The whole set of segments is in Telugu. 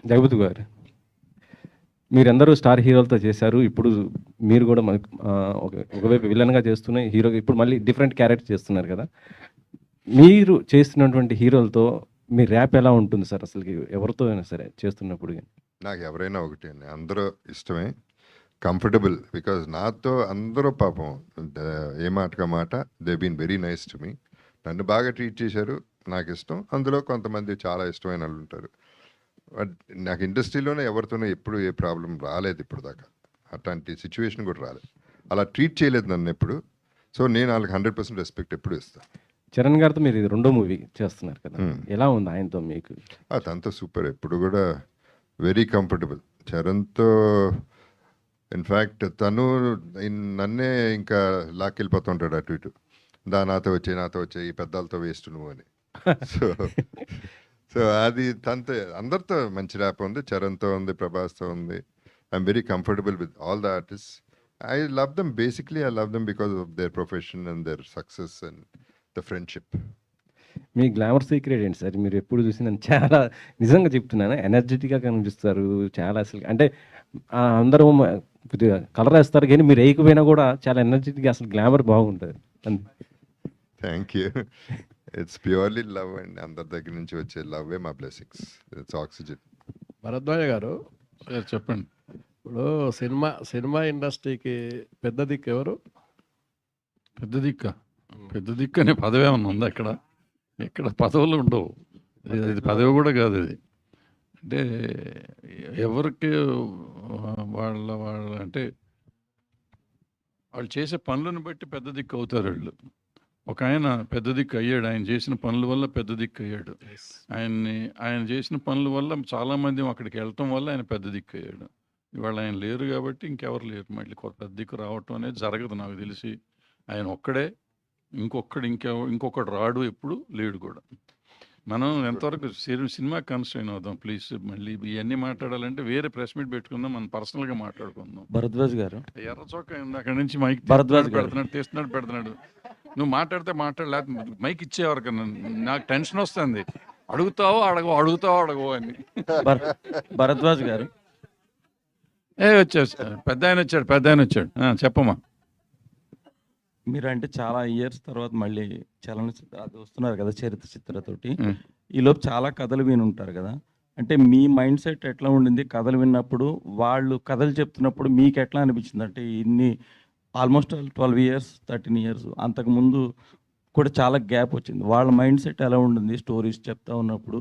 జగపతి గారు, మీరందరూ స్టార్ హీరోలతో చేశారు. ఇప్పుడు మీరు కూడా మనకు ఒకవైపు విలన్గా చేస్తూనే హీరోగా ఇప్పుడు మళ్ళీ డిఫరెంట్ క్యారెక్టర్ చేస్తున్నారు కదా. మీరు చేస్తున్నటువంటి హీరోలతో మీ ర్యాప్ ఎలా ఉంటుంది సార్? అసలుకి ఎవరితో అయినా సరే చేస్తున్నప్పుడు? నాకు ఎవరైనా ఒకటే అండి, అందరూ ఇష్టమే, కంఫర్టబుల్. బికాజ్ నాతో అందరూ పాపం ఏ మాటగా మాట they been very nice to me. నన్ను బాగా ట్రీట్ చేశారు, నాకు ఇష్టం. అందులో కొంతమంది చాలా ఇష్టమైన వాళ్ళు ఉంటారు. బట్ నాకు ఇండస్ట్రీలోనే ఎవరితోనూ ఎప్పుడు ఏ ప్రాబ్లం రాలేదు ఇప్పుడు దాకా. అట్లాంటి సిచ్యువేషన్ కూడా రాలేదు. అలా ట్రీట్ చేయలేదు నన్ను ఎప్పుడు. సో నేను వాళ్ళకి 100% రెస్పెక్ట్ ఎప్పుడు ఇస్తాను. చరణ్ గారితో మీరు ఇది రెండో మూవీ చేస్తున్నారు కదా, ఎలా ఉంది ఆయనతో మీకు? అదంతా సూపర్, ఎప్పుడు కూడా వెరీ కంఫర్టబుల్ చరణ్తో. ఇన్ఫ్యాక్ట్ తను నన్నే ఇంకా లాక్కెళ్ళిపోతుంటాడు అటు ఇటు. నాతో వచ్చే ఈ పెద్దలతో వేస్ట్ నువ్వు అని. సో సో అది తనతో అందరితో మంచి ర్యాప్ ఉంది. చరణ్తో ఉంది, ప్రభాస్తో ఉంది. I'm very comfortable with all the artist. I love them, basically I love them because of their profession and their success and the friendship. Me glamour secret ఏంటి సార్? మీరు ఎప్పుడు చూసినా చాలా నిజంగా చెప్తున్నాను, ఎనర్జెటిక్గా కనిపిస్తారు చాలా. అసలు అంటే అందరూ కొద్దిగా కలర్ వేస్తారు కానీ మీరు వేయకపోయినా కూడా చాలా ఎనర్జెటిక్గా, అసలు గ్లామర్ బాగుంటుంది. Thank you. It's purely love and అందరి దగ్గర నుంచి వచ్చే లవ్వే మా బ్లెస్సింగ్స్. It's oxygen. భరద్వాజ గారు చెప్పండి. ఇప్పుడు సినిమా ఇండస్ట్రీకి పెద్ద దిక్కు ఎవరు? పెద్ద దిక్కు అనే పదవి ఏమన్నా ఉందా? ఇక్కడ పదవులు ఉండవు. ఇది పదవి కూడా కాదు. ఇది అంటే ఎవరికి వాళ్ళ అంటే వాళ్ళు చేసే పనులను బట్టి పెద్ద దిక్కు అవుతారు వాళ్ళు. ఒక ఆయన పెద్ద దిక్కు అయ్యాడు, ఆయన చేసిన పనుల వల్ల పెద్ద దిక్కు అయ్యాడు. ఆయన చేసిన పనుల వల్ల చాలామంది అక్కడికి వెళ్ళటం వల్ల ఆయన పెద్ద దిక్కు అయ్యాడు. ఇవాళ ఆయన లేరు కాబట్టి ఇంకెవరు లేరు. మళ్ళీ పెద్ద దిక్కు రావటం అనేది జరగదు నాకు తెలిసి. ఆయన ఒక్కడే, ఇంకొకడు రాడు, ఎప్పుడు లేడు కూడా. మనం ఎంతవరకు సినిమా కన్స్ట్రైన్ అవుదాం ప్లీజ్. మళ్ళీ ఇవన్నీ మాట్లాడాలంటే వేరే ప్రెస్ మీట్ పెట్టుకుందాం, మనం పర్సనల్గా మాట్లాడుకుందాం. భరద్వాజ్ గారు ఎర్ర చొక్క అక్కడి నుంచి మైక్ పెడుతున్నాడు. నువ్వు మాట్లాడితే లేకపోతే మైక్ ఇచ్చేవరకన్నా నాకు టెన్షన్ వస్తుంది. అడుగుతావో అడగవు అని. భరద్వాజ్ గారు వచ్చాడు, పెద్ద ఆయన వచ్చాడు. చెప్పమ్మా. మీరు అంటే చాలా ఇయర్స్ తర్వాత మళ్ళీ చలనచిత్ర అది వస్తున్నారు కదా, చరిత్ర చిత్రతోటి. ఈలోపు చాలా కథలు విని ఉంటారు కదా, అంటే మీ మైండ్ సెట్ ఎట్లా ఉండింది కథలు విన్నప్పుడు? వాళ్ళు కథలు చెప్తున్నప్పుడు మీకు ఎట్లా అనిపించింది? అంటే ఇన్ని ఆల్మోస్ట్ 12 years 13 years అంతకుముందు కూడా చాలా గ్యాప్ వచ్చింది. వాళ్ళ మైండ్ సెట్ ఎలా ఉండింది స్టోరీస్ చెప్తా ఉన్నప్పుడు?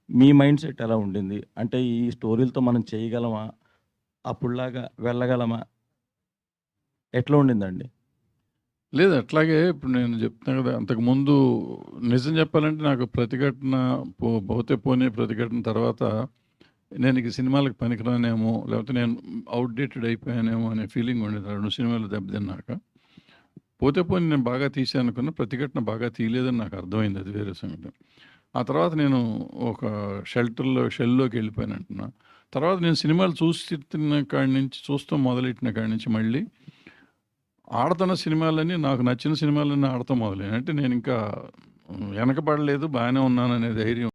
మీ మైండ్ సెట్ ఎలా ఉండింది? అంటే ఈ స్టోరీలతో మనం చేయగలమా, అప్పుడులాగా వెళ్ళగలమా, ఎట్లా ఉండిందండి? లేదు, అట్లాగే ఇప్పుడు నేను చెప్తున్నాను కదా, అంతకుముందు నిజం చెప్పాలంటే నాకు ప్రతిఘటన పోనే ప్రతిఘటన తర్వాత నేను ఇక సినిమాలకు పనికిరానేమో, లేకపోతే నేను అవుట్డేటెడ్ అయిపోయానేమో అనే ఫీలింగ్ ఉండేది 2 సినిమాలు దెబ్బతిన్నాక. పోనీ నేను బాగా తీసాను అనుకున్న, ప్రతిఘటన బాగా తీయలేదని నాకు అర్థమైంది, అది వేరే సంగతి. ఆ తర్వాత నేను ఒక షెల్లోకి వెళ్ళిపోయాను అంటున్నా. తర్వాత నేను సినిమాలు చూస్తూ మొదలెట్టిన కాడి నుంచి మళ్ళీ ఆడుతున్న సినిమాలన్నీ, నాకు నచ్చిన సినిమాలన్నీ ఆడతాం మొదలైన. అంటే నేను ఇంకా వెనకబడలేదు, బాగానే ఉన్నాను అనే ధైర్యం